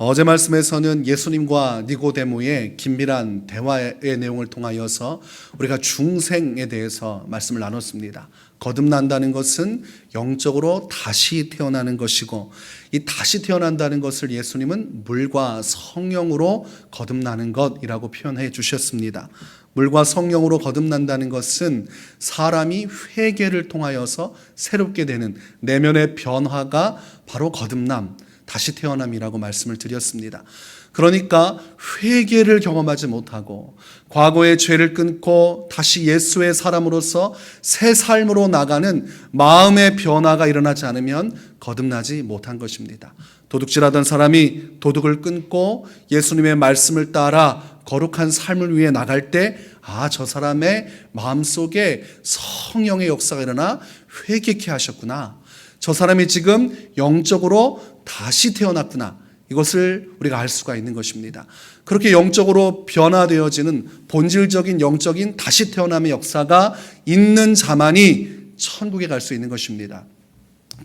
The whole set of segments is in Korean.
어제 말씀에서는 예수님과 니고데모의 긴밀한 대화의 내용을 통하여서 우리가 중생에 대해서 말씀을 나눴습니다. 거듭난다는 것은 영적으로 다시 태어나는 것이고, 이 다시 태어난다는 것을 예수님은 물과 성령으로 거듭나는 것이라고 표현해 주셨습니다. 물과 성령으로 거듭난다는 것은 사람이 회개를 통하여서 새롭게 되는 내면의 변화가 바로 거듭남, 다시 태어남이라고 말씀을 드렸습니다. 그러니까 회개를 경험하지 못하고 과거의 죄를 끊고 다시 예수의 사람으로서 새 삶으로 나가는 마음의 변화가 일어나지 않으면 거듭나지 못한 것입니다. 도둑질하던 사람이 도둑을 끊고 예수님의 말씀을 따라 거룩한 삶을 위해 나갈 때, 저 사람의 마음속에 성령의 역사가 일어나 회개케 하셨구나. 저 사람이 지금 영적으로 다시 태어났구나. 이것을 우리가 알 수가 있는 것입니다. 그렇게 영적으로 변화되어지는 본질적인 영적인 다시 태어남의 역사가 있는 자만이 천국에 갈 수 있는 것입니다.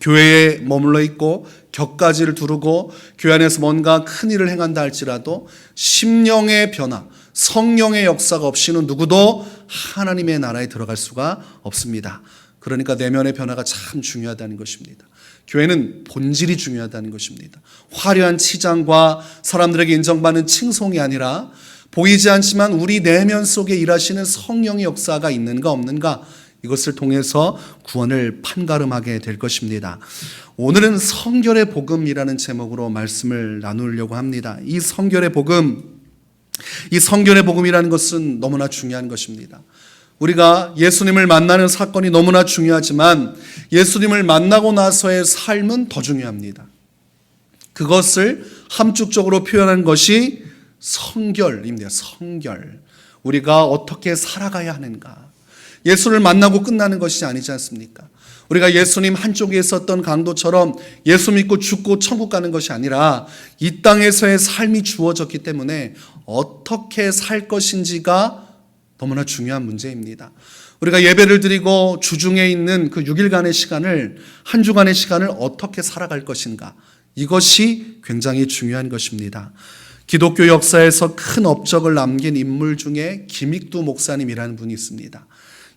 교회에 머물러 있고 격가지를 두르고 교회 안에서 뭔가 큰 일을 행한다 할지라도 심령의 변화, 성령의 역사가 없이는 누구도 하나님의 나라에 들어갈 수가 없습니다. 그러니까 내면의 변화가 참 중요하다는 것입니다. 교회는 본질이 중요하다는 것입니다. 화려한 치장과 사람들에게 인정받는 칭송이 아니라 보이지 않지만 우리 내면 속에 일하시는 성령의 역사가 있는가 없는가, 이것을 통해서 구원을 판가름하게 될 것입니다. 오늘은 성결의 복음이라는 제목으로 말씀을 나누려고 합니다. 이 성결의 복음이라는 것은 너무나 중요한 것입니다. 우리가 예수님을 만나는 사건이 너무나 중요하지만 예수님을 만나고 나서의 삶은 더 중요합니다. 그것을 함축적으로 표현한 것이 성결입니다. 성결. 우리가 어떻게 살아가야 하는가. 예수를 만나고 끝나는 것이 아니지 않습니까? 우리가 예수님 한쪽에 있었던 강도처럼 예수 믿고 죽고 천국 가는 것이 아니라 이 땅에서의 삶이 주어졌기 때문에 어떻게 살 것인지가 너무나 중요한 문제입니다. 우리가 예배를 드리고 주중에 있는 그 6일간의 시간을, 한 주간의 시간을 어떻게 살아갈 것인가, 이것이 굉장히 중요한 것입니다. 기독교 역사에서 큰 업적을 남긴 인물 중에 김익두 목사님이라는 분이 있습니다.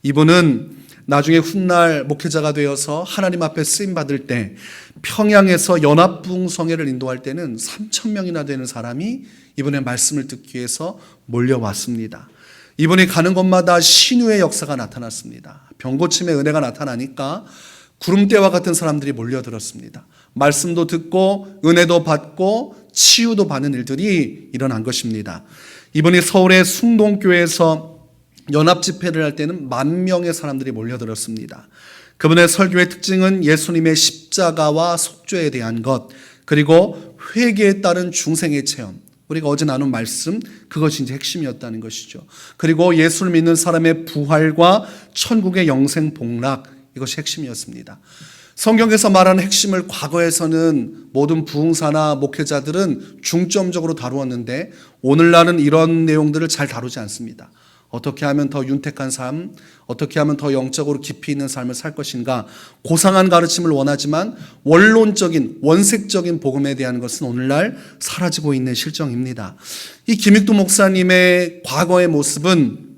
이분은 나중에 훗날 목회자가 되어서 하나님 앞에 쓰임받을 때 평양에서 연합부흥성회를 인도할 때는 3,000명이나 되는 사람이 이분의 말씀을 듣기 위해서 몰려왔습니다. 이분이 가는 곳마다 신유의 역사가 나타났습니다. 병고침의 은혜가 나타나니까 구름대와 같은 사람들이 몰려들었습니다. 말씀도 듣고 은혜도 받고 치유도 받는 일들이 일어난 것입니다. 이분이 서울의 숭동교회에서 연합집회를 할 때는 10,000명의 사람들이 몰려들었습니다. 그분의 설교의 특징은 예수님의 십자가와 속죄에 대한 것, 그리고 회개에 따른 중생의 체험, 우리가 어제 나눈 말씀, 그것이 이제 핵심이었다는 것이죠. 그리고 예수를 믿는 사람의 부활과 천국의 영생 복락, 이것이 핵심이었습니다. 성경에서 말하는 핵심을 과거에서는 모든 부흥사나 목회자들은 중점적으로 다루었는데 오늘날은 이런 내용들을 잘 다루지 않습니다. 어떻게 하면 더 윤택한 삶, 어떻게 하면 더 영적으로 깊이 있는 삶을 살 것인가, 고상한 가르침을 원하지만 원론적인, 원색적인 복음에 대한 것은 오늘날 사라지고 있는 실정입니다. 이 김익두 목사님의 과거의 모습은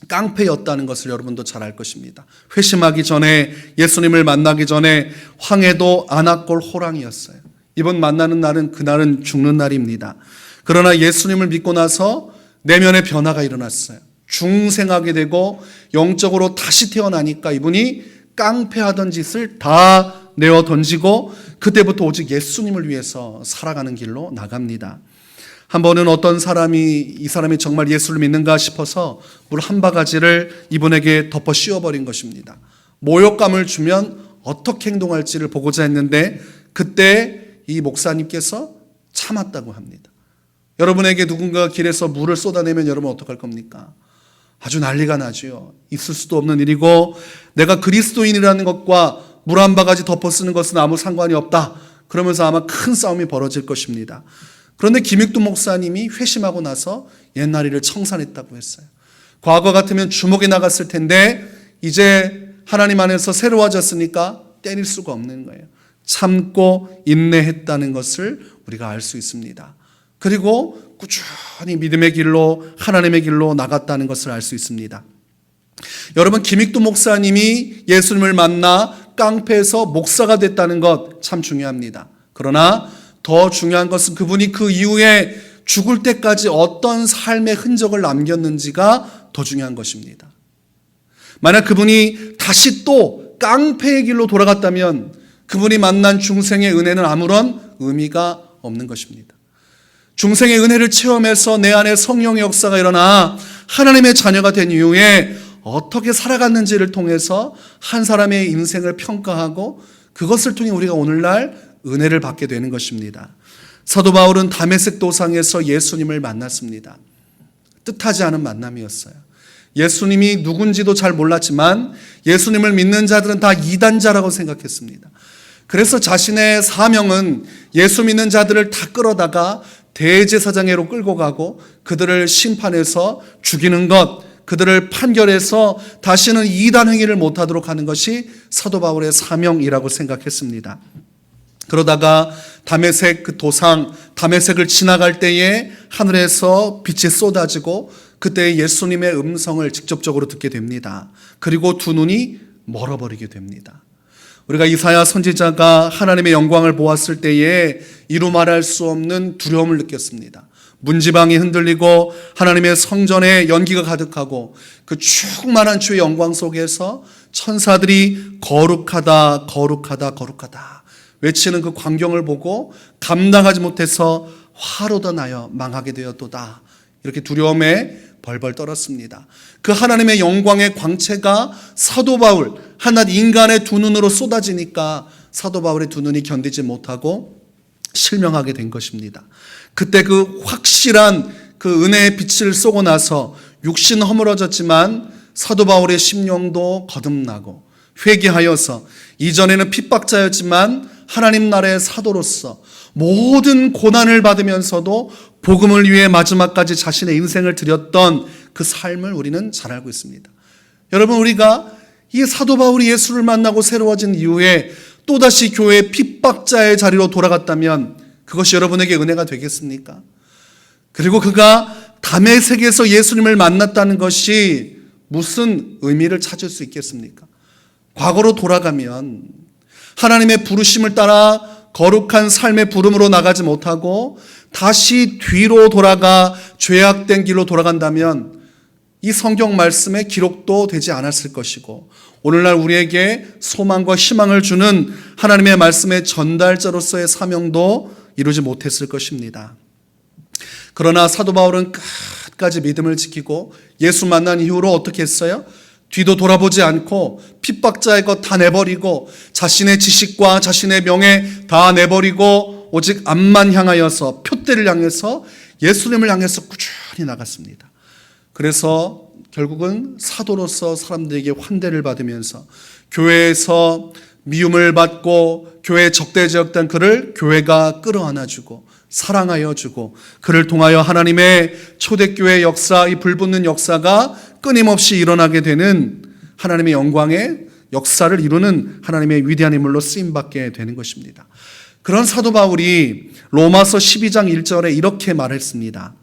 깡패였다는 것을 여러분도 잘 알 것입니다. 회심하기 전에, 예수님을 만나기 전에 황해도 아낙골 호랑이였어요. 이번 만나는 날은 그날은 죽는 날입니다. 그러나 예수님을 믿고 나서 내면의 변화가 일어났어요. 중생하게 되고 영적으로 다시 태어나니까 이분이 깡패하던 짓을 다 내어 던지고 그때부터 오직 예수님을 위해서 살아가는 길로 나갑니다. 한 번은 어떤 사람이 이 사람이 정말 예수를 믿는가 싶어서 물 한 바가지를 이분에게 덮어 씌워버린 것입니다. 모욕감을 주면 어떻게 행동할지를 보고자 했는데 그때 이 목사님께서 참았다고 합니다. 여러분에게 누군가 길에서 물을 쏟아내면 여러분 어떡할 겁니까? 아주 난리가 나죠. 있을 수도 없는 일이고 내가 그리스도인이라는 것과 물 한 바가지 덮어 쓰는 것은 아무 상관이 없다. 그러면서 아마 큰 싸움이 벌어질 것입니다. 그런데 김익두 목사님이 회심하고 나서 옛날 일을 청산했다고 했어요. 과거 같으면 주목이 나갔을 텐데 이제 하나님 안에서 새로워졌으니까 때릴 수가 없는 거예요. 참고 인내했다는 것을 우리가 알 수 있습니다. 그리고 꾸준히 믿음의 길로 하나님의 길로 나갔다는 것을 알 수 있습니다. 여러분, 김익두 목사님이 예수님을 만나 깡패에서 목사가 됐다는 것 참 중요합니다. 그러나 더 중요한 것은 그분이 그 이후에 죽을 때까지 어떤 삶의 흔적을 남겼는지가 더 중요한 것입니다. 만약 그분이 다시 또 깡패의 길로 돌아갔다면 그분이 만난 중생의 은혜는 아무런 의미가 없는 것입니다. 중생의 은혜를 체험해서 내 안에 성령의 역사가 일어나 하나님의 자녀가 된 이후에 어떻게 살아갔는지를 통해서 한 사람의 인생을 평가하고 그것을 통해 우리가 오늘날 은혜를 받게 되는 것입니다. 사도 바울은 다메섹 도상에서 예수님을 만났습니다. 뜻하지 않은 만남이었어요. 예수님이 누군지도 잘 몰랐지만 예수님을 믿는 자들은 다 이단자라고 생각했습니다. 그래서 자신의 사명은 예수 믿는 자들을 다 끌어다가 대제사장회로 끌고 가고 그들을 심판해서 죽이는 것, 그들을 판결해서 다시는 이단 행위를 못하도록 하는 것이 사도 바울의 사명이라고 생각했습니다. 그러다가 다메섹 그 도상, 다메섹을 지나갈 때에 하늘에서 빛이 쏟아지고 그때 예수님의 음성을 직접적으로 듣게 됩니다. 그리고 두 눈이 멀어버리게 됩니다. 우리가 이사야 선지자가 하나님의 영광을 보았을 때에 이루 말할 수 없는 두려움을 느꼈습니다. 문지방이 흔들리고 하나님의 성전에 연기가 가득하고 그 충만한 주의 영광 속에서 천사들이 거룩하다, 거룩하다, 거룩하다 외치는 그 광경을 보고 감당하지 못해서 화로 더 나여 망하게 되었도다. 이렇게 두려움에 벌벌 떨었습니다. 그 하나님의 영광의 광채가 사도 바울, 한낱 인간의 두 눈으로 쏟아지니까 사도 바울의 두 눈이 견디지 못하고 실명하게 된 것입니다. 그때 그 확실한 그 은혜의 빛을 쏘고 나서 육신 허물어졌지만 사도 바울의 심령도 거듭나고 회개하여서 이전에는 핍박자였지만 하나님 나라의 사도로서 모든 고난을 받으면서도 복음을 위해 마지막까지 자신의 인생을 드렸던 그 삶을 우리는 잘 알고 있습니다. 여러분, 우리가 이 사도 바울이 예수를 만나고 새로워진 이후에 또다시 교회의 핍박자의 자리로 돌아갔다면 그것이 여러분에게 은혜가 되겠습니까? 그리고 그가 다메섹에서 예수님을 만났다는 것이 무슨 의미를 찾을 수 있겠습니까? 과거로 돌아가면 하나님의 부르심을 따라 거룩한 삶의 부름으로 나가지 못하고 다시 뒤로 돌아가 죄악된 길로 돌아간다면 이 성경 말씀의 기록도 되지 않았을 것이고 오늘날 우리에게 소망과 희망을 주는 하나님의 말씀의 전달자로서의 사명도 이루지 못했을 것입니다. 그러나 사도 바울은 끝까지 믿음을 지키고 예수 만난 이후로 어떻게 했어요? 뒤도 돌아보지 않고 핍박자의 것 다 내버리고 자신의 지식과 자신의 명예 다 내버리고 오직 앞만 향하여서 표대를 향해서 예수님을 향해서 꾸준히 나갔습니다. 그래서 결국은 사도로서 사람들에게 환대를 받으면서 교회에서 미움을 받고 교회에 적대지었던 그를 교회가 끌어안아주고 사랑하여 주고 그를 통하여 하나님의 초대교회 역사, 이 불붙는 역사가 끊임없이 일어나게 되는 하나님의 영광의 역사를 이루는 하나님의 위대한 인물로 쓰임받게 되는 것입니다. 그런 사도 바울이 로마서 12장 1절에 이렇게 말했습니다.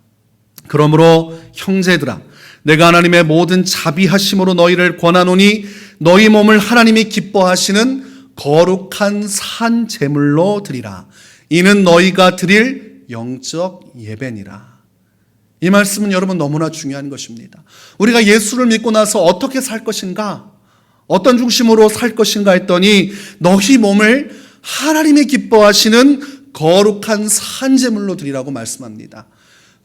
그러므로 형제들아, 내가 하나님의 모든 자비하심으로 너희를 권하노니 너희 몸을 하나님이 기뻐하시는 거룩한 산 제물로 드리라. 이는 너희가 드릴 영적 예배니라. 이 말씀은 여러분 너무나 중요한 것입니다. 우리가 예수를 믿고 나서 어떻게 살 것인가? 어떤 중심으로 살 것인가 했더니 너희 몸을 하나님이 기뻐하시는 거룩한 산 제물로 드리라고 말씀합니다.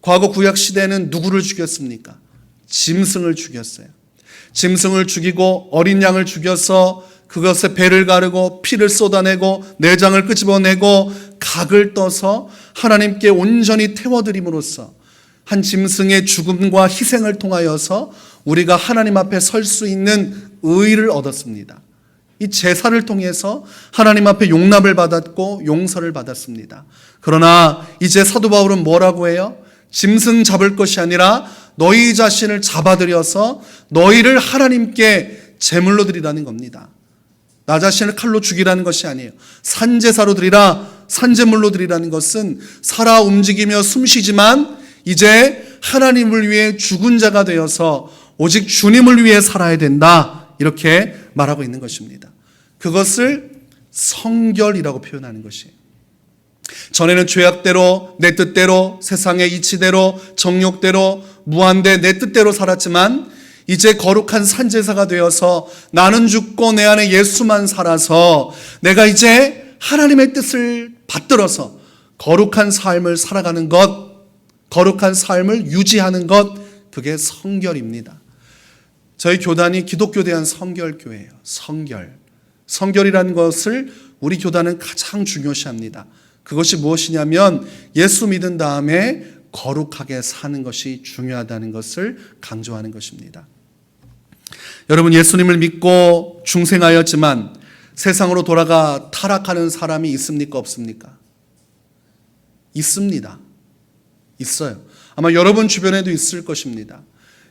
과거 구약 시대에는 누구를 죽였습니까? 짐승을 죽였어요. 짐승을 죽이고 어린 양을 죽여서 그것에 배를 가르고 피를 쏟아내고 내장을 끄집어내고 각을 떠서 하나님께 온전히 태워드림으로써 한 짐승의 죽음과 희생을 통하여서 우리가 하나님 앞에 설 수 있는 의를 얻었습니다. 이 제사를 통해서 하나님 앞에 용납을 받았고 용서를 받았습니다. 그러나 이제 사도 바울은 뭐라고 해요? 짐승 잡을 것이 아니라 너희 자신을 잡아들여서 너희를 하나님께 제물로 드리라는 겁니다. 나 자신을 칼로 죽이라는 것이 아니에요. 산제사로 드리라. 산재물로 드리라는 것은 살아 움직이며 숨쉬지만 이제 하나님을 위해 죽은 자가 되어서 오직 주님을 위해 살아야 된다, 이렇게 말하고 있는 것입니다. 그것을 성결이라고 표현하는 것이에요. 전에는 죄악대로, 내 뜻대로, 세상의 이치대로, 정욕대로, 무한대 내 뜻대로 살았지만 이제 거룩한 산제사가 되어서 나는 죽고 내 안에 예수만 살아서 내가 이제 하나님의 뜻을 받들어서 거룩한 삶을 살아가는 것, 거룩한 삶을 유지하는 것, 그게 성결입니다. 저희 교단이 기독교 대한 성결교회예요. 성결이라는 것을 우리 교단은 가장 중요시합니다. 그것이 무엇이냐면 예수 믿은 다음에 거룩하게 사는 것이 중요하다는 것을 강조하는 것입니다. 여러분, 예수님을 믿고 중생하였지만 세상으로 돌아가 타락하는 사람이 있습니까? 없습니까? 있습니다. 있어요. 아마 여러분 주변에도 있을 것입니다.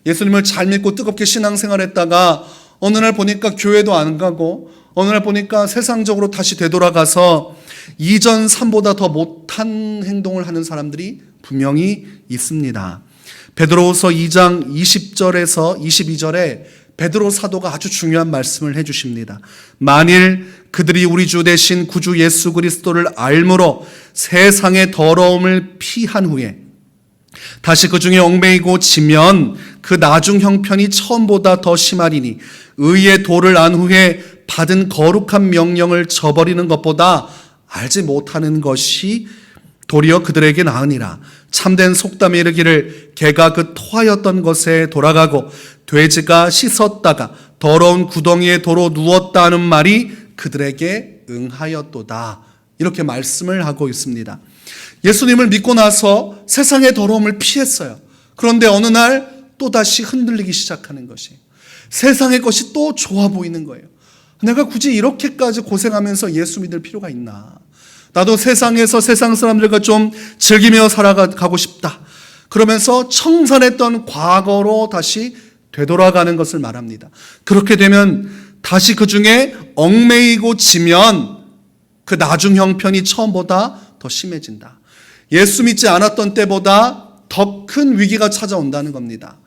예수님을 잘 믿고 뜨겁게 신앙생활했다가 어느 날 보니까 교회도 안 가고 어느 날 보니까 세상적으로 다시 되돌아가서 이전 삶보다 더 못한 행동을 하는 사람들이 분명히 있습니다. 베드로후서 2장 20절에서 22절에 베드로 사도가 아주 중요한 말씀을 해주십니다. 만일 그들이 우리 주 대신 구주 예수 그리스도를 알므로 세상의 더러움을 피한 후에 다시 그 중에 얽매이고 지면 그 나중 형편이 처음보다 더 심하리니 의의 도를 안 후에 받은 거룩한 명령을 저버리는 것보다 알지 못하는 것이 도리어 그들에게 나으니라. 참된 속담에 이르기를 개가 그 토하였던 것에 돌아가고 돼지가 씻었다가 더러운 구덩이에 도로 누웠다 하는 말이 그들에게 응하였도다. 이렇게 말씀을 하고 있습니다. 예수님을 믿고 나서 세상의 더러움을 피했어요. 그런데 어느 날 또다시 흔들리기 시작하는 것이, 세상의 것이 또 좋아 보이는 거예요. 내가 굳이 이렇게까지 고생하면서 예수 믿을 필요가 있나? 나도 세상에서 세상 사람들과 좀 즐기며 살아가고 싶다. 그러면서 청산했던 과거로 다시 되돌아가는 것을 말합니다. 그렇게 되면 다시 그 중에 얽매이고 지면 그 나중 형편이 처음보다 더 심해진다. 예수 믿지 않았던 때보다 더 큰 위기가 찾아온다는 겁니다.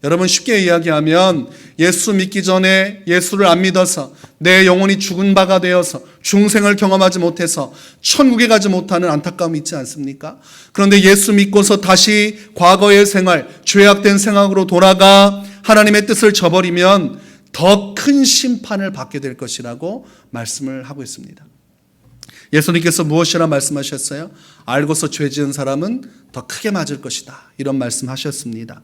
여러분, 쉽게 이야기하면 예수 믿기 전에 예수를 안 믿어서 내 영혼이 죽은 바가 되어서 중생을 경험하지 못해서 천국에 가지 못하는 안타까움이 있지 않습니까? 그런데 예수 믿고서 다시 과거의 생활, 죄악된 생각으로 돌아가 하나님의 뜻을 저버리면 더 큰 심판을 받게 될 것이라고 말씀을 하고 있습니다. 예수님께서 무엇이라 말씀하셨어요? 알고서 죄 지은 사람은 더 크게 맞을 것이다, 이런 말씀하셨습니다.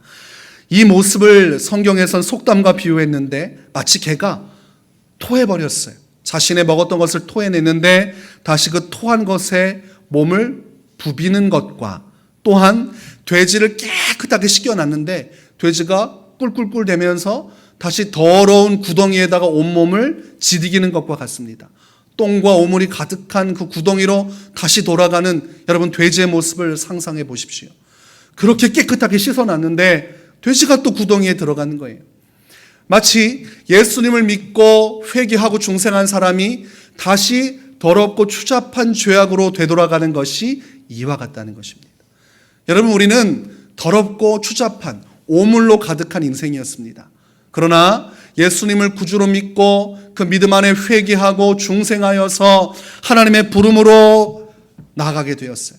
이 모습을 성경에선 속담과 비유했는데 마치 개가 토해버렸어요. 자신의 먹었던 것을 토해내는데 다시 그 토한 것에 몸을 부비는 것과, 또한 돼지를 깨끗하게 씻겨놨는데 돼지가 꿀꿀꿀 대면서 다시 더러운 구덩이에다가 온몸을 지디기는 것과 같습니다. 똥과 오물이 가득한 그 구덩이로 다시 돌아가는 여러분 돼지의 모습을 상상해 보십시오. 그렇게 깨끗하게 씻어놨는데 돼지가 또 구덩이에 들어가는 거예요. 마치 예수님을 믿고 회개하고 중생한 사람이 다시 더럽고 추잡한 죄악으로 되돌아가는 것이 이와 같다는 것입니다. 여러분, 우리는 더럽고 추잡한 오물로 가득한 인생이었습니다. 그러나 예수님을 구주로 믿고 그 믿음 안에 회개하고 중생하여서 하나님의 부름으로 나아가게 되었어요.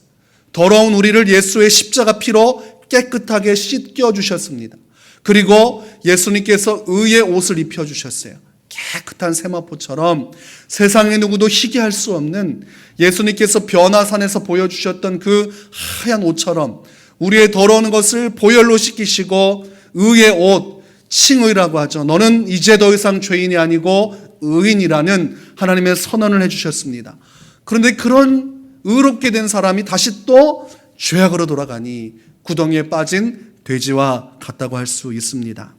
더러운 우리를 예수의 십자가 피로 깨끗하게 씻겨주셨습니다. 그리고 예수님께서 의의 옷을 입혀주셨어요. 깨끗한 세마포처럼 세상의 누구도 희게 할 수 없는 예수님께서 변화산에서 보여주셨던 그 하얀 옷처럼 우리의 더러운 것을 보혈로 씻기시고 의의 옷, 칭의라고 하죠. 너는 이제 더 이상 죄인이 아니고 의인이라는 하나님의 선언을 해주셨습니다. 그런데 그런 의롭게 된 사람이 다시 또 죄악으로 돌아가니 구덩이에 빠진 돼지와 같다고 할 수 있습니다.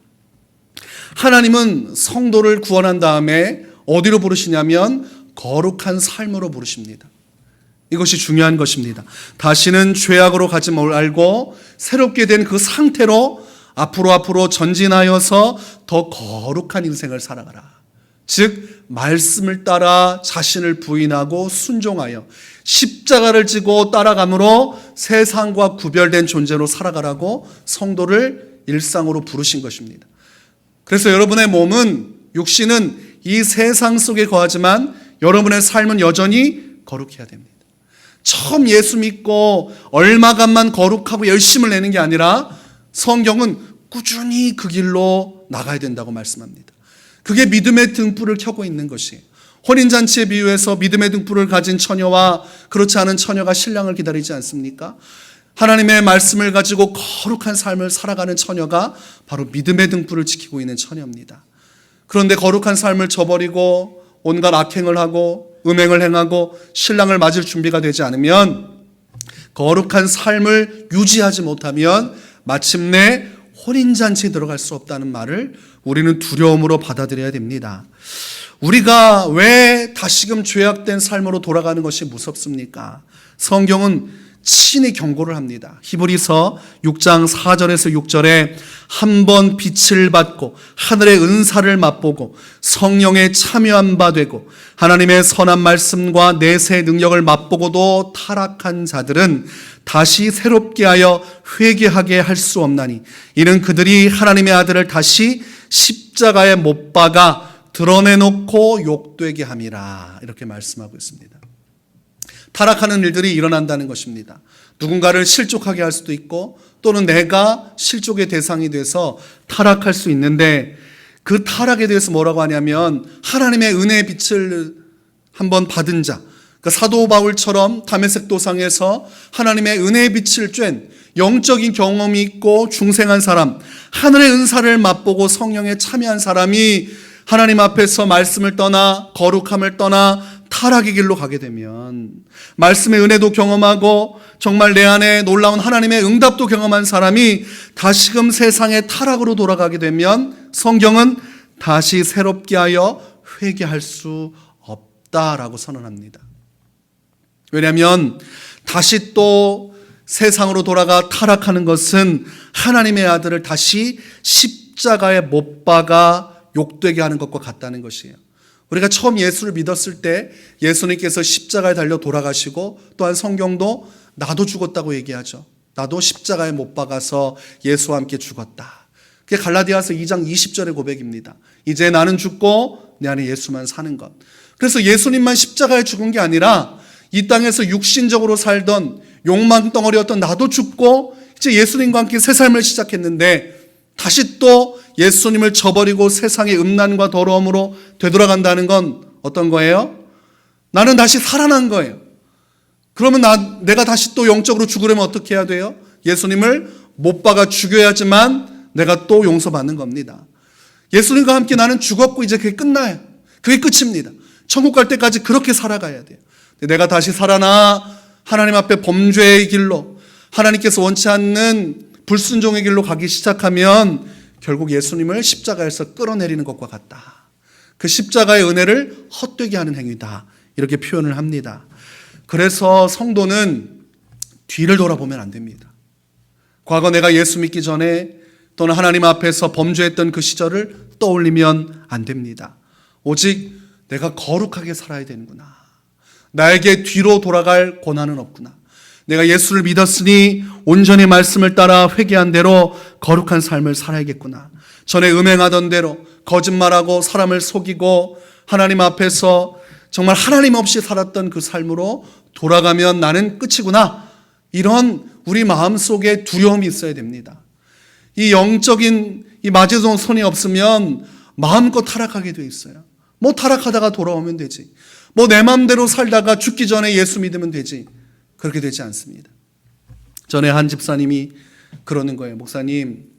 하나님은 성도를 구원한 다음에 어디로 부르시냐면 거룩한 삶으로 부르십니다. 이것이 중요한 것입니다. 다시는 죄악으로 가지 말고 새롭게 된 그 상태로 앞으로 전진하여서 더 거룩한 인생을 살아가라. 즉 말씀을 따라 자신을 부인하고 순종하여 십자가를 지고 따라감으로 세상과 구별된 존재로 살아가라고 성도를 일상으로 부르신 것입니다. 그래서 여러분의 몸은, 육신은 이 세상 속에 거하지만 여러분의 삶은 여전히 거룩해야 됩니다. 처음 예수 믿고 얼마간만 거룩하고 열심을 내는 게 아니라 성경은 꾸준히 그 길로 나가야 된다고 말씀합니다. 그게 믿음의 등불을 켜고 있는 것이에요. 혼인잔치에 비유해서 믿음의 등불을 가진 처녀와 그렇지 않은 처녀가 신랑을 기다리지 않습니까? 하나님의 말씀을 가지고 거룩한 삶을 살아가는 처녀가 바로 믿음의 등불을 지키고 있는 처녀입니다. 그런데 거룩한 삶을 저버리고 온갖 악행을 하고 음행을 행하고 신랑을 맞을 준비가 되지 않으면, 거룩한 삶을 유지하지 못하면 마침내 혼인잔치에 들어갈 수 없다는 말을 우리는 두려움으로 받아들여야 됩니다. 우리가 왜 다시금 죄악된 삶으로 돌아가는 것이 무섭습니까? 성경은 친히 경고를 합니다. 히브리서 6장 4절에서 6절에 한 번 빛을 받고 하늘의 은사를 맛보고 성령에 참여한 바 되고 하나님의 선한 말씀과 내세의 능력을 맛보고도 타락한 자들은 다시 새롭게 하여 회개하게 할 수 없나니 이는 그들이 하나님의 아들을 다시 십자가에 못 박아 드러내놓고 욕되게 함이라, 이렇게 말씀하고 있습니다. 타락하는 일들이 일어난다는 것입니다. 누군가를 실족하게 할 수도 있고 또는 내가 실족의 대상이 돼서 타락할 수 있는데, 그 타락에 대해서 뭐라고 하냐면 하나님의 은혜의 빛을 한번 받은 자, 그러니까 사도 바울처럼 다메섹 도상에서 하나님의 은혜의 빛을 쬐는 영적인 경험이 있고 중생한 사람, 하늘의 은사를 맛보고 성령에 참여한 사람이 하나님 앞에서 말씀을 떠나 거룩함을 떠나 타락의 길로 가게 되면, 말씀의 은혜도 경험하고 정말 내 안에 놀라운 하나님의 응답도 경험한 사람이 다시금 세상의 타락으로 돌아가게 되면 성경은 다시 새롭게 하여 회개할 수 없다라고 선언합니다. 왜냐하면 다시 또 세상으로 돌아가 타락하는 것은 하나님의 아들을 다시 십자가에 못 박아 욕되게 하는 것과 같다는 것이에요. 우리가 처음 예수를 믿었을 때 예수님께서 십자가에 달려 돌아가시고, 또한 성경도 나도 죽었다고 얘기하죠. 나도 십자가에 못 박아서 예수와 함께 죽었다. 그게 갈라디아서 2장 20절의 고백입니다. 이제 나는 죽고 내 안에 예수만 사는 것. 그래서 예수님만 십자가에 죽은 게 아니라 이 땅에서 육신적으로 살던 욕망 덩어리였던 나도 죽고 이제 예수님과 함께 새 삶을 시작했는데, 다시 또 예수님을 저버리고 세상의 음란과 더러움으로 되돌아간다는 건 어떤 거예요? 나는 다시 살아난 거예요. 그러면 내가 다시 또 영적으로 죽으려면 어떻게 해야 돼요? 예수님을 못 박아 죽여야지만 내가 또 용서받는 겁니다. 예수님과 함께 나는 죽었고 이제 그게 끝나요. 그게 끝입니다. 천국 갈 때까지 그렇게 살아가야 돼요. 내가 다시 살아나 하나님 앞에 범죄의 길로, 하나님께서 원치 않는 불순종의 길로 가기 시작하면 결국 예수님을 십자가에서 끌어내리는 것과 같다. 그 십자가의 은혜를 헛되게 하는 행위다, 이렇게 표현을 합니다. 그래서 성도는 뒤를 돌아보면 안 됩니다. 과거 내가 예수 믿기 전에 또는 하나님 앞에서 범죄했던 그 시절을 떠올리면 안 됩니다. 오직 내가 거룩하게 살아야 되는구나, 나에게 뒤로 돌아갈 권한은 없구나, 내가 예수를 믿었으니 온전히 말씀을 따라 회개한 대로 거룩한 삶을 살아야겠구나, 전에 음행하던 대로 거짓말하고 사람을 속이고 하나님 앞에서 정말 하나님 없이 살았던 그 삶으로 돌아가면 나는 끝이구나, 이런 우리 마음속에 두려움이 있어야 됩니다. 이 영적인 이 마지노선이 없으면 마음껏 타락하게 돼 있어요. 뭐 타락하다가 돌아오면 되지, 뭐 내 마음대로 살다가 죽기 전에 예수 믿으면 되지, 그렇게 되지 않습니다. 전에 한 집사님이 그러는 거예요. 목사님,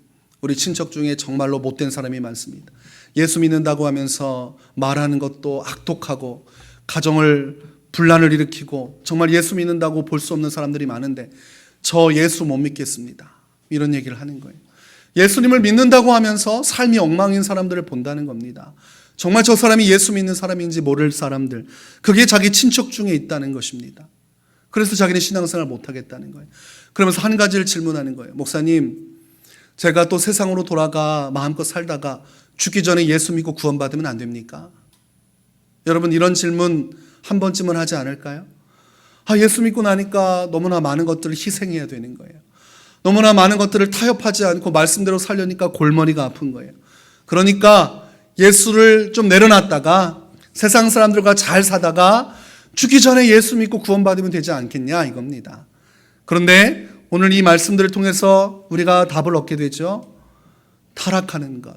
우리 친척 중에 정말로 못된 사람이 많습니다. 예수 믿는다고 하면서 말하는 것도 악독하고 가정을 분란을 일으키고 정말 예수 믿는다고 볼 수 없는 사람들이 많은데 저 예수 못 믿겠습니다, 이런 얘기를 하는 거예요. 예수님을 믿는다고 하면서 삶이 엉망인 사람들을 본다는 겁니다. 정말 저 사람이 예수 믿는 사람인지 모를 사람들, 그게 자기 친척 중에 있다는 것입니다. 그래서 자기는 신앙생활 못하겠다는 거예요. 그러면서 한 가지를 질문하는 거예요. 목사님, 제가 또 세상으로 돌아가 마음껏 살다가 죽기 전에 예수 믿고 구원받으면 안 됩니까? 여러분, 이런 질문 한 번쯤은 하지 않을까요? 예수 믿고 나니까 너무나 많은 것들을 희생해야 되는 거예요. 너무나 많은 것들을 타협하지 않고 말씀대로 살려니까 골머리가 아픈 거예요. 그러니까 예수를 좀 내려놨다가 세상 사람들과 잘 사다가 죽기 전에 예수 믿고 구원받으면 되지 않겠냐 이겁니다. 그런데 오늘 이 말씀들을 통해서 우리가 답을 얻게 되죠. 타락하는 것,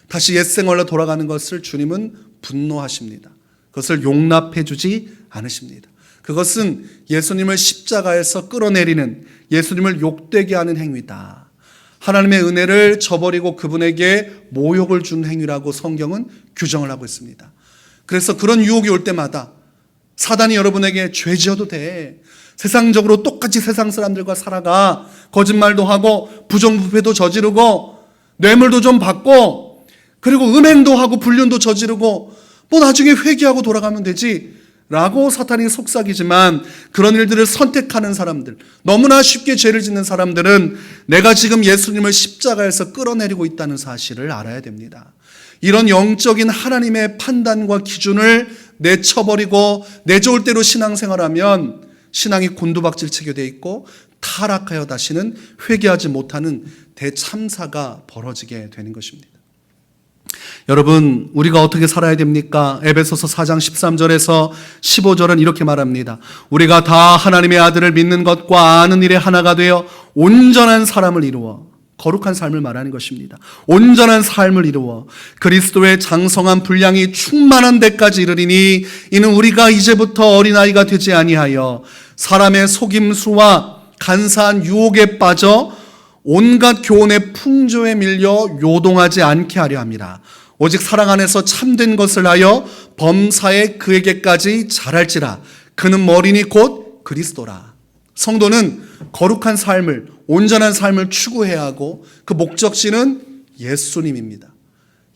다시 옛생활로 돌아가는 것을 주님은 분노하십니다. 그것을 용납해 주지 않으십니다. 그것은 예수님을 십자가에서 끌어내리는, 예수님을 욕되게 하는 행위다. 하나님의 은혜를 저버리고 그분에게 모욕을 준 행위라고 성경은 규정을 하고 있습니다. 그래서 그런 유혹이 올 때마다 사단이 여러분에게 죄 지어도 돼, 세상적으로 똑같이 세상 사람들과 살아가, 거짓말도 하고 부정부패도 저지르고 뇌물도 좀 받고 그리고 음행도 하고 불륜도 저지르고 뭐 나중에 회개하고 돌아가면 되지 라고 사탄이 속삭이지만, 그런 일들을 선택하는 사람들, 너무나 쉽게 죄를 짓는 사람들은 내가 지금 예수님을 십자가에서 끌어내리고 있다는 사실을 알아야 됩니다. 이런 영적인 하나님의 판단과 기준을 내쳐버리고 내 좋을 대로 신앙생활하면 신앙이 곤두박질 치게 돼 있고 타락하여 다시는 회개하지 못하는 대참사가 벌어지게 되는 것입니다. 여러분, 우리가 어떻게 살아야 됩니까? 에베소서 4장 13절에서 15절은 이렇게 말합니다. 우리가 다 하나님의 아들을 믿는 것과 아는 일에 하나가 되어 온전한 사람을 이루어, 거룩한 삶을 말하는 것입니다. 온전한 삶을 이루어 그리스도의 장성한 분량이 충만한 데까지 이르리니, 이는 우리가 이제부터 어린아이가 되지 아니하여 사람의 속임수와 간사한 유혹에 빠져 온갖 교훈의 풍조에 밀려 요동하지 않게 하려 함이라. 오직 사랑 안에서 참된 것을 하여 범사에 그에게까지 자랄지라. 그는 머리니 곧 그리스도라. 성도는 거룩한 삶을, 온전한 삶을 추구해야 하고 그 목적지는 예수님입니다.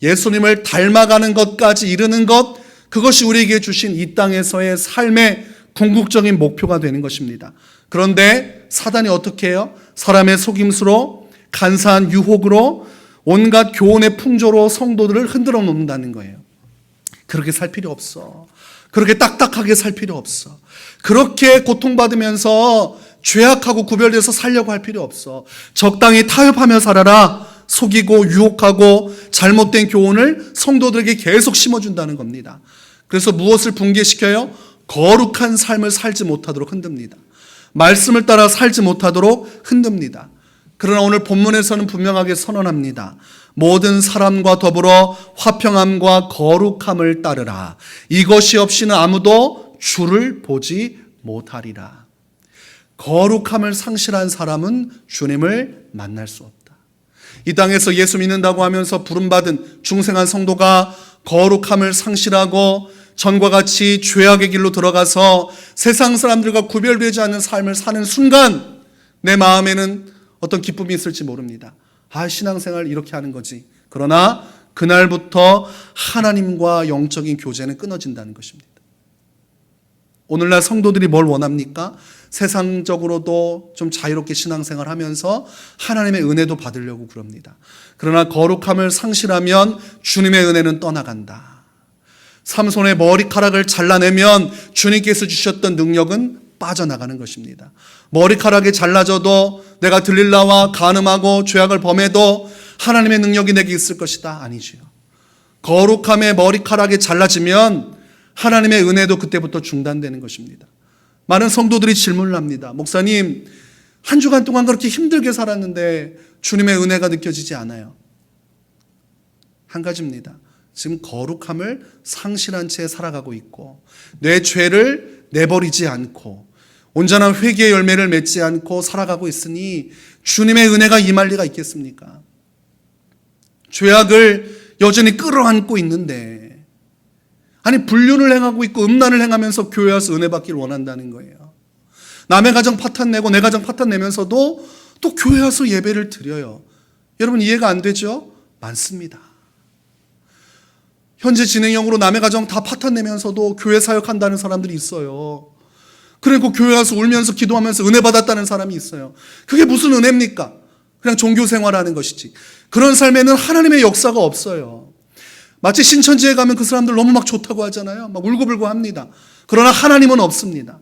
예수님을 닮아가는 것까지 이르는 것, 그것이 우리에게 주신 이 땅에서의 삶의 궁극적인 목표가 되는 것입니다. 그런데 사단이 어떻게 해요? 사람의 속임수로, 간사한 유혹으로, 온갖 교훈의 풍조로 성도들을 흔들어 놓는다는 거예요. 그렇게 살 필요 없어. 그렇게 딱딱하게 살 필요 없어. 그렇게 고통받으면서 죄악하고 구별돼서 살려고 할 필요 없어. 적당히 타협하며 살아라. 속이고 유혹하고 잘못된 교훈을 성도들에게 계속 심어준다는 겁니다. 그래서 무엇을 붕괴시켜요? 거룩한 삶을 살지 못하도록 흔듭니다. 말씀을 따라 살지 못하도록 흔듭니다. 그러나 오늘 본문에서는 분명하게 선언합니다. 모든 사람과 더불어 화평함과 거룩함을 따르라. 이것이 없이는 아무도 주를 보지 못하리라. 거룩함을 상실한 사람은 주님을 만날 수 없다. 이 땅에서 예수 믿는다고 하면서 부름받은 중생한 성도가 거룩함을 상실하고 전과 같이 죄악의 길로 들어가서 세상 사람들과 구별되지 않는 삶을 사는 순간 내 마음에는 어떤 기쁨이 있을지 모릅니다. 신앙생활 이렇게 하는 거지. 그러나 그날부터 하나님과 영적인 교제는 끊어진다는 것입니다. 오늘날 성도들이 뭘 원합니까? 세상적으로도 좀 자유롭게 신앙생활 하면서 하나님의 은혜도 받으려고 그럽니다. 그러나 거룩함을 상실하면 주님의 은혜는 떠나간다. 삼손의 머리카락을 잘라내면 주님께서 주셨던 능력은 빠져나가는 것입니다. 머리카락이 잘라져도 내가 들릴라와 간음하고 죄악을 범해도 하나님의 능력이 내게 있을 것이다? 아니지요. 거룩함의 머리카락이 잘라지면 하나님의 은혜도 그때부터 중단되는 것입니다. 많은 성도들이 질문을 합니다. 목사님, 한 주간 동안 그렇게 힘들게 살았는데 주님의 은혜가 느껴지지 않아요. 한 가지입니다. 지금 거룩함을 상실한 채 살아가고 있고 내 죄를 내버리지 않고 온전한 회개의 열매를 맺지 않고 살아가고 있으니 주님의 은혜가 임할 리가 있겠습니까? 죄악을 여전히 끌어안고 있는데, 아니 불륜을 행하고 있고 음란을 행하면서 교회 와서 은혜 받기를 원한다는 거예요. 남의 가정 파탄내고 내 가정 파탄내면서도 또 교회 와서 예배를 드려요. 여러분 이해가 안 되죠? 많습니다. 현재 진행형으로 남의 가정 다 파탄내면서도 교회 사역한다는 사람들이 있어요. 그리고 교회 와서 울면서 기도하면서 은혜 받았다는 사람이 있어요. 그게 무슨 은혜입니까? 그냥 종교 생활하는 것이지. 그런 삶에는 하나님의 역사가 없어요. 마치 신천지에 가면 그 사람들 너무 막 좋다고 하잖아요. 막 울고불고 합니다. 그러나 하나님은 없습니다.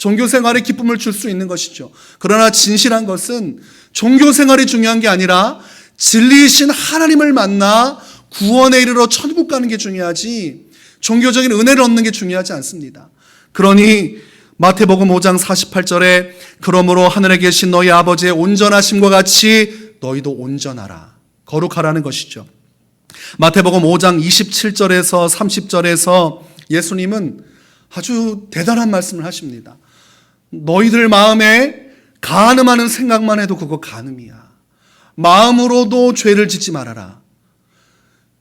종교 생활에 기쁨을 줄 수 있는 것이죠. 그러나 진실한 것은 종교 생활이 중요한 게 아니라 진리이신 하나님을 만나 구원에 이르러 천국 가는 게 중요하지 종교적인 은혜를 얻는 게 중요하지 않습니다. 그러니 마태복음 5장 48절에 그러므로 하늘에 계신 너희 아버지의 온전하심과 같이 너희도 온전하라. 거룩하라는 것이죠. 마태복음 5장 27절에서 30절에서 예수님은 아주 대단한 말씀을 하십니다. 너희들 마음에 간음하는 생각만 해도 그거 간음이야. 마음으로도 죄를 짓지 말아라.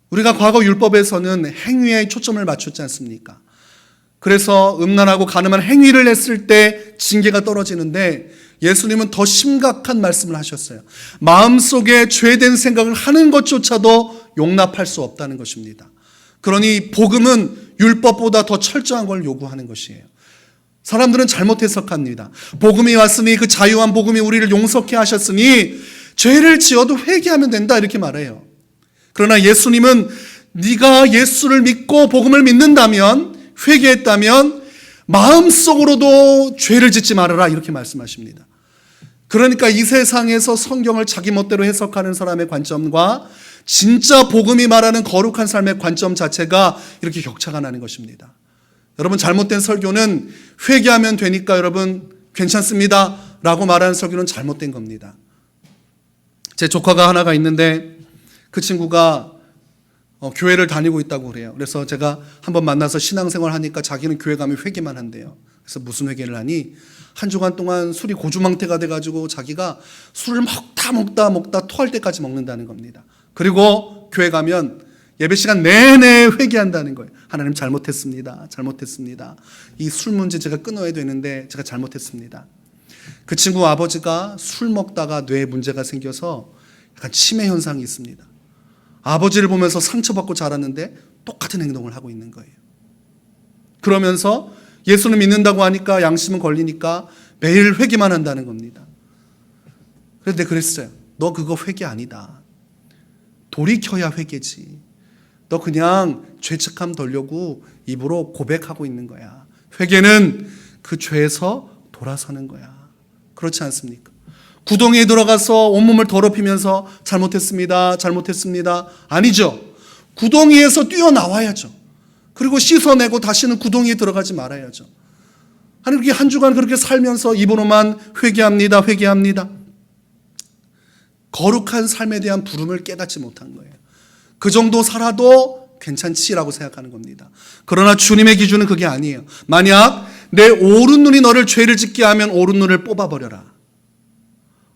우리가 과거 율법에서는 행위에 초점을 맞췄지 않습니까? 그래서 음란하고 간음한 행위를 했을 때 징계가 떨어지는데 예수님은 더 심각한 말씀을 하셨어요. 마음속에 죄된 생각을 하는 것조차도 용납할 수 없다는 것입니다. 그러니 복음은 율법보다 더 철저한 걸 요구하는 것이에요. 사람들은 잘못 해석합니다. 복음이 왔으니 그 자유한 복음이 우리를 용서케 하셨으니 죄를 지어도 회개하면 된다 이렇게 말해요. 그러나 예수님은 네가 예수를 믿고 복음을 믿는다면 회개했다면 마음속으로도 죄를 짓지 말아라 이렇게 말씀하십니다. 그러니까 이 세상에서 성경을 자기 멋대로 해석하는 사람의 관점과 진짜 복음이 말하는 거룩한 삶의 관점 자체가 이렇게 격차가 나는 것입니다. 여러분 잘못된 설교는 회개하면 되니까 여러분 괜찮습니다 라고 말하는 설교는 잘못된 겁니다. 제 조카가 하나가 있는데 그 친구가 교회를 다니고 있다고 그래요. 그래서 제가 한번 만나서 신앙생활 하니까 자기는 교회 가면 회개만 한대요. 그래서 무슨 회개를 하니 한 주간 동안 술이 고주망태가 돼가지고 자기가 술을 먹다 토할 때까지 먹는다는 겁니다. 그리고 교회 가면 예배 시간 내내 회개한다는 거예요. 하나님 잘못했습니다. 이 술 문제 제가 끊어야 되는데 제가 잘못했습니다. 그 친구 아버지가 술 먹다가 뇌에 문제가 생겨서 약간 치매 현상이 있습니다. 아버지를 보면서 상처받고 자랐는데 똑같은 행동을 하고 있는 거예요. 그러면서 예수는 믿는다고 하니까 양심은 걸리니까 매일 회개만 한다는 겁니다. 그런데 그랬어요. 너 그거 회개 아니다. 돌이켜야 회개지. 너 그냥 죄책감 덜려고 입으로 고백하고 있는 거야. 회개는 그 죄에서 돌아서는 거야. 그렇지 않습니까? 구덩이에 들어가서 온몸을 더럽히면서 잘못했습니다. 아니죠. 구덩이에서 뛰어나와야죠. 그리고 씻어내고 다시는 구덩이에 들어가지 말아야죠. 아니 그렇게 한 주간 그렇게 살면서 입으로만 회개합니다. 거룩한 삶에 대한 부름을 깨닫지 못한 거예요. 그 정도 살아도 괜찮지라고 생각하는 겁니다. 그러나 주님의 기준은 그게 아니에요. 만약 내 오른 눈이 너를 죄를 짓게 하면 오른 눈을 뽑아버려라.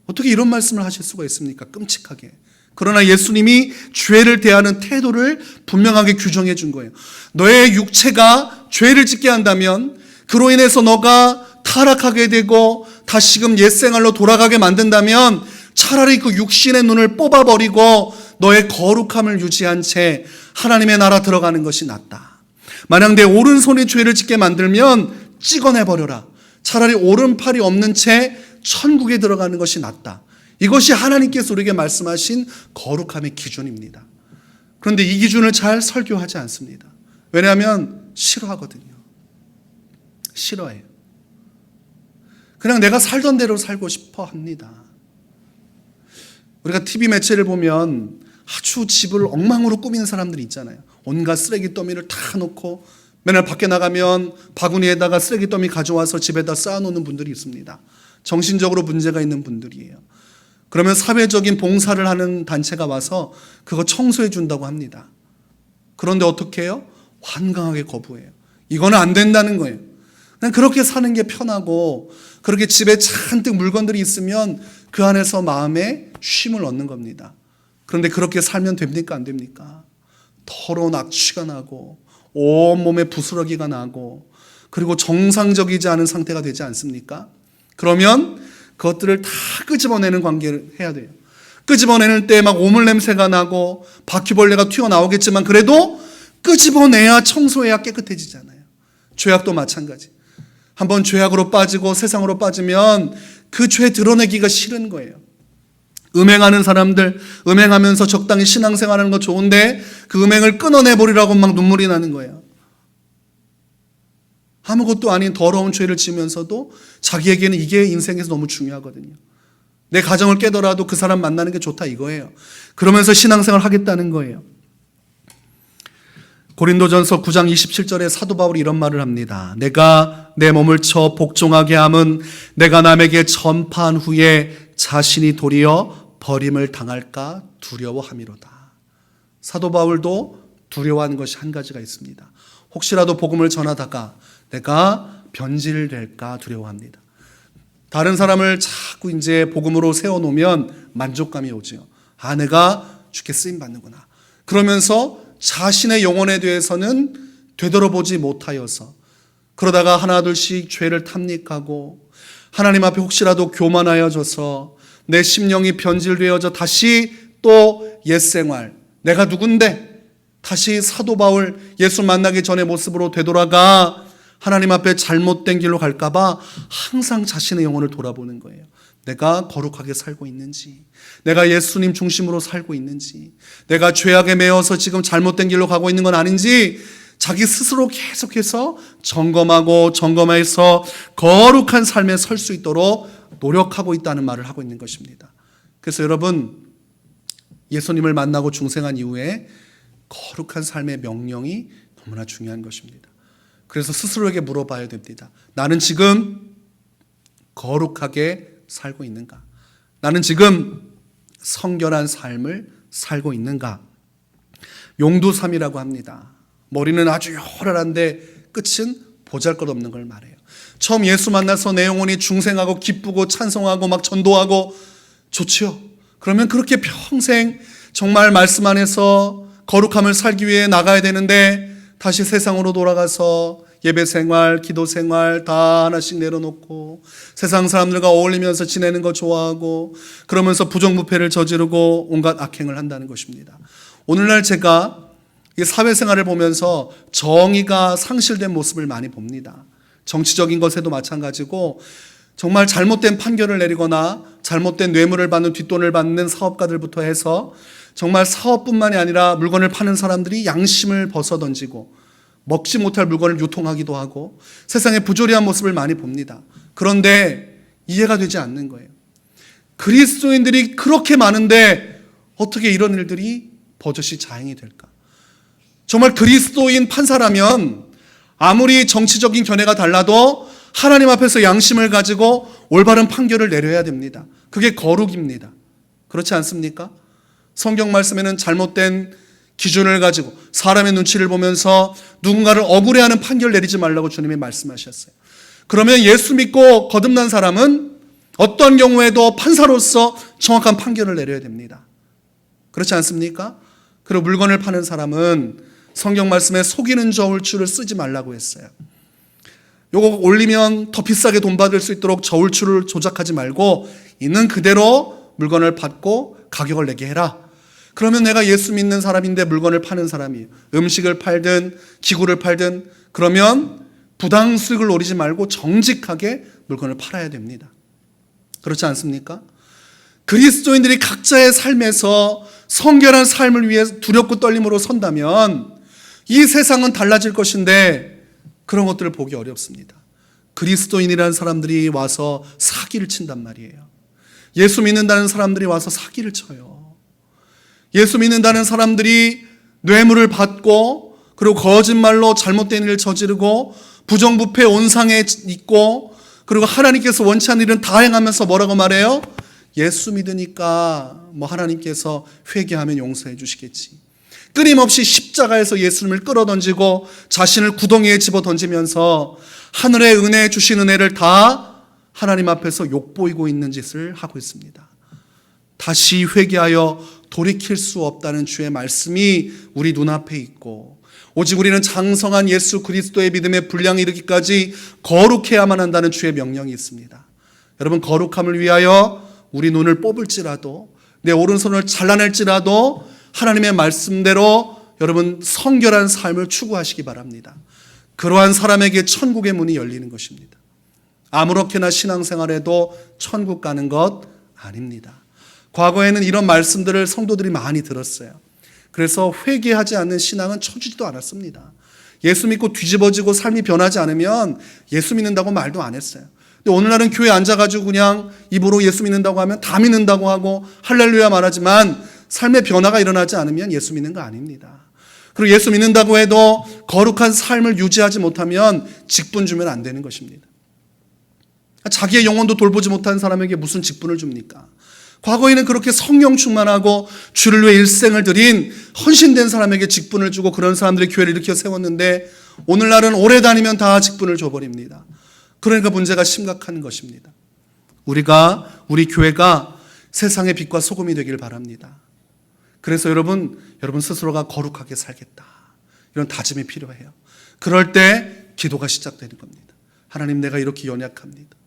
어떻게 이런 말씀을 하실 수가 있습니까? 끔찍하게. 그러나 예수님이 죄를 대하는 태도를 분명하게 규정해 준 거예요. 너의 육체가 죄를 짓게 한다면 그로 인해서 너가 타락하게 되고 다시금 옛생활로 돌아가게 만든다면 차라리 그 육신의 눈을 뽑아버리고 너의 거룩함을 유지한 채 하나님의 나라 들어가는 것이 낫다. 만약 내 오른손이 죄를 짓게 만들면 찍어내버려라. 차라리 오른팔이 없는 채 천국에 들어가는 것이 낫다. 이것이 하나님께서 우리에게 말씀하신 거룩함의 기준입니다. 그런데 이 기준을 잘 설교하지 않습니다. 왜냐하면 싫어하거든요. 싫어해요. 그냥 내가 살던 대로 살고 싶어 합니다. 우리가 TV 매체를 보면 아주 집을 엉망으로 꾸미는 사람들이 있잖아요. 온갖 쓰레기 더미를 다 놓고 맨날 밖에 나가면 바구니에다가 쓰레기 더미 가져와서 집에다 쌓아놓는 분들이 있습니다. 정신적으로 문제가 있는 분들이에요. 그러면 사회적인 봉사를 하는 단체가 와서 그거 청소해 준다고 합니다. 그런데 어떻게 해요? 완강하게 거부해요. 이거는 안 된다는 거예요. 그냥 그렇게 사는 게 편하고 그렇게 집에 잔뜩 물건들이 있으면 그 안에서 마음에 쉼을 얻는 겁니다. 그런데 그렇게 살면 됩니까? 안 됩니까? 더러운 악취가 나고 온몸에 부스러기가 나고 그리고 정상적이지 않은 상태가 되지 않습니까? 그러면 그것들을 다 끄집어내는 관계를 해야 돼요. 끄집어내는 때 막 오물 냄새가 나고 바퀴벌레가 튀어나오겠지만 그래도 끄집어내야 청소해야 깨끗해지잖아요. 죄악도 마찬가지. 한번 죄악으로 빠지고 세상으로 빠지면 그 죄 드러내기가 싫은 거예요. 음행하는 사람들, 음행하면서 적당히 신앙생활하는 거 좋은데 그 음행을 끊어내버리라고 막 눈물이 나는 거예요. 아무것도 아닌 더러운 죄를 지으면서도 자기에게는 이게 인생에서 너무 중요하거든요. 내 가정을 깨더라도 그 사람 만나는 게 좋다 이거예요. 그러면서 신앙생활 하겠다는 거예요. 고린도전서 9장 27절에 사도 바울이 이런 말을 합니다. 내가 내 몸을 쳐 복종하게 함은 내가 남에게 전파한 후에 자신이 도리어 버림을 당할까 두려워함이로다. 사도 바울도 두려워하는 것이 한 가지가 있습니다. 혹시라도 복음을 전하다가 내가 변질될까 두려워합니다. 다른 사람을 자꾸 이제 복음으로 세워놓으면 만족감이 오죠. 아, 내가 주께 쓰임 받는구나. 그러면서 자신의 영혼에 대해서는 되돌아보지 못하여서 그러다가 하나둘씩 죄를 탐닉하고 하나님 앞에 혹시라도 교만하여져서 내 심령이 변질되어져 다시 또 옛생활, 내가 누군데 다시 사도 바울 예수 만나기 전의 모습으로 되돌아가 하나님 앞에 잘못된 길로 갈까봐 항상 자신의 영혼을 돌아보는 거예요. 내가 거룩하게 살고 있는지, 내가 예수님 중심으로 살고 있는지, 내가 죄악에 매여서 지금 잘못된 길로 가고 있는 건 아닌지 자기 스스로 계속해서 점검해서 거룩한 삶에 설 수 있도록 노력하고 있다는 말을 하고 있는 것입니다. 그래서 여러분, 예수님을 만나고 중생한 이후에 거룩한 삶의 명령이 너무나 중요한 것입니다. 그래서 스스로에게 물어봐야 됩니다. 나는 지금 거룩하게 살고 있는가? 나는 지금 성결한 삶을 살고 있는가? 용두삼이라고 합니다. 머리는 아주 요란한데 끝은 보잘것없는 걸 말해요. 처음 예수 만나서 내 영혼이 중생하고 기쁘고 찬송하고 막 전도하고 좋죠. 그러면 그렇게 평생 정말 말씀 안에서 거룩함을 살기 위해 나가야 되는데 다시 세상으로 돌아가서 예배 생활, 기도 생활 다 하나씩 내려놓고 세상 사람들과 어울리면서 지내는 거 좋아하고 그러면서 부정부패를 저지르고 온갖 악행을 한다는 것입니다. 오늘날 제가 사회생활을 보면서 정의가 상실된 모습을 많이 봅니다. 정치적인 것에도 마찬가지고 정말 잘못된 판결을 내리거나 잘못된 뇌물을 받는 뒷돈을 받는 사업가들부터 해서 정말 사업뿐만이 아니라 물건을 파는 사람들이 양심을 벗어던지고 먹지 못할 물건을 유통하기도 하고 세상의 부조리한 모습을 많이 봅니다. 그런데 이해가 되지 않는 거예요. 그리스도인들이 그렇게 많은데 어떻게 이런 일들이 버젓이 자행이 될까? 정말 그리스도인 판사라면 아무리 정치적인 견해가 달라도 하나님 앞에서 양심을 가지고 올바른 판결을 내려야 됩니다. 그게 거룩입니다. 그렇지 않습니까? 성경 말씀에는 잘못된 기준을 가지고 사람의 눈치를 보면서 누군가를 억울해하는 판결 내리지 말라고 주님이 말씀하셨어요. 그러면 예수 믿고 거듭난 사람은 어떤 경우에도 판사로서 정확한 판결을 내려야 됩니다. 그렇지 않습니까? 그리고 물건을 파는 사람은 성경 말씀에 속이는 저울추를 쓰지 말라고 했어요. 요거 올리면 더 비싸게 돈 받을 수 있도록 저울추를 조작하지 말고 있는 그대로 물건을 받고 가격을 내게 해라. 그러면 내가 예수 믿는 사람인데 물건을 파는 사람이에요. 음식을 팔든 기구를 팔든 그러면 부당수익을 노리지 말고 정직하게 물건을 팔아야 됩니다. 그렇지 않습니까? 그리스도인들이 각자의 삶에서 성결한 삶을 위해 두렵고 떨림으로 선다면 이 세상은 달라질 것인데 그런 것들을 보기 어렵습니다. 그리스도인이라는 사람들이 와서 사기를 친단 말이에요. 예수 믿는다는 사람들이 와서 사기를 쳐요. 예수 믿는다는 사람들이 뇌물을 받고 그리고 거짓말로 잘못된 일을 저지르고 부정부패 온상에 있고 그리고 하나님께서 원치 않는 일은 다 행하면서 뭐라고 말해요? 예수 믿으니까 뭐 하나님께서 회개하면 용서해 주시겠지. 끊임없이 십자가에서 예수님을 끌어던지고 자신을 구덩이에 집어던지면서 하늘의 은혜 주신 은혜를 다 하나님 앞에서 욕보이고 있는 짓을 하고 있습니다. 다시 회개하여 돌이킬 수 없다는 주의 말씀이 우리 눈앞에 있고 오직 우리는 장성한 예수 그리스도의 믿음의 분량에 이르기까지 거룩해야만 한다는 주의 명령이 있습니다. 여러분, 거룩함을 위하여 우리 눈을 뽑을지라도 내 오른손을 잘라낼지라도 하나님의 말씀대로 여러분 성결한 삶을 추구하시기 바랍니다. 그러한 사람에게 천국의 문이 열리는 것입니다. 아무렇게나 신앙생활해도 천국 가는 것 아닙니다. 과거에는 이런 말씀들을 성도들이 많이 들었어요. 그래서 회개하지 않는 신앙은 쳐주지도 않았습니다. 예수 믿고 뒤집어지고 삶이 변하지 않으면 예수 믿는다고 말도 안 했어요. 근데 오늘날은 교회에 앉아가지고 그냥 입으로 예수 믿는다고 하면 다 믿는다고 하고 할렐루야 말하지만 삶의 변화가 일어나지 않으면 예수 믿는 거 아닙니다. 그리고 예수 믿는다고 해도 거룩한 삶을 유지하지 못하면 직분 주면 안 되는 것입니다. 자기의 영혼도 돌보지 못한 사람에게 무슨 직분을 줍니까? 과거에는 그렇게 성령 충만하고 주를 위해 일생을 드린 헌신된 사람에게 직분을 주고 그런 사람들의 교회를 일으켜 세웠는데 오늘날은 오래 다니면 다 직분을 줘버립니다. 그러니까 문제가 심각한 것입니다. 우리 교회가 세상의 빛과 소금이 되길 바랍니다. 그래서 여러분 스스로가 거룩하게 살겠다. 이런 다짐이 필요해요. 그럴 때 기도가 시작되는 겁니다. 하나님, 내가 이렇게 연약합니다.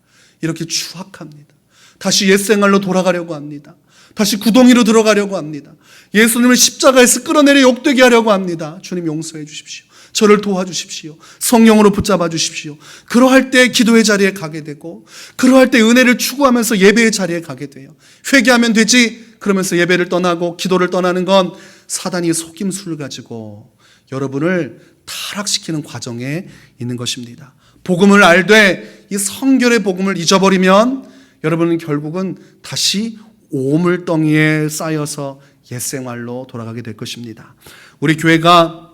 이렇게 추악합니다. 다시 옛생활로 돌아가려고 합니다. 다시 구덩이로 들어가려고 합니다. 예수님을 십자가에서 끌어내려 욕되게 하려고 합니다. 주님 용서해 주십시오. 저를 도와주십시오. 성령으로 붙잡아 주십시오. 그러할 때 기도의 자리에 가게 되고 그러할 때 은혜를 추구하면서 예배의 자리에 가게 돼요. 회개하면 되지 그러면서 예배를 떠나고 기도를 떠나는 건 사단이 속임수를 가지고 여러분을 타락시키는 과정에 있는 것입니다. 복음을 알되 이 성결의 복음을 잊어버리면 여러분은 결국은 다시 오물덩이에 쌓여서 옛생활로 돌아가게 될 것입니다. 우리 교회가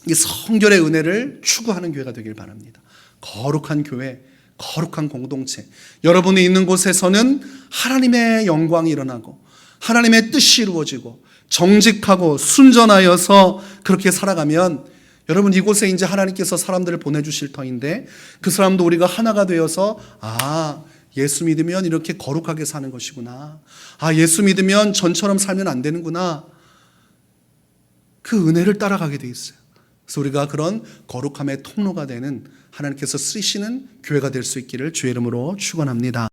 이 성결의 은혜를 추구하는 교회가 되길 바랍니다. 거룩한 교회, 거룩한 공동체. 여러분이 있는 곳에서는 하나님의 영광이 일어나고 하나님의 뜻이 이루어지고 정직하고 순전하여서 그렇게 살아가면 여러분 이곳에 이제 하나님께서 사람들을 보내주실 터인데 그 사람도 우리가 하나가 되어서 예수 믿으면 이렇게 거룩하게 사는 것이구나. 예수 믿으면 전처럼 살면 안 되는구나. 그 은혜를 따라가게 돼 있어요. 그래서 우리가 그런 거룩함의 통로가 되는 하나님께서 쓰시는 교회가 될 수 있기를 주의 이름으로 축원합니다.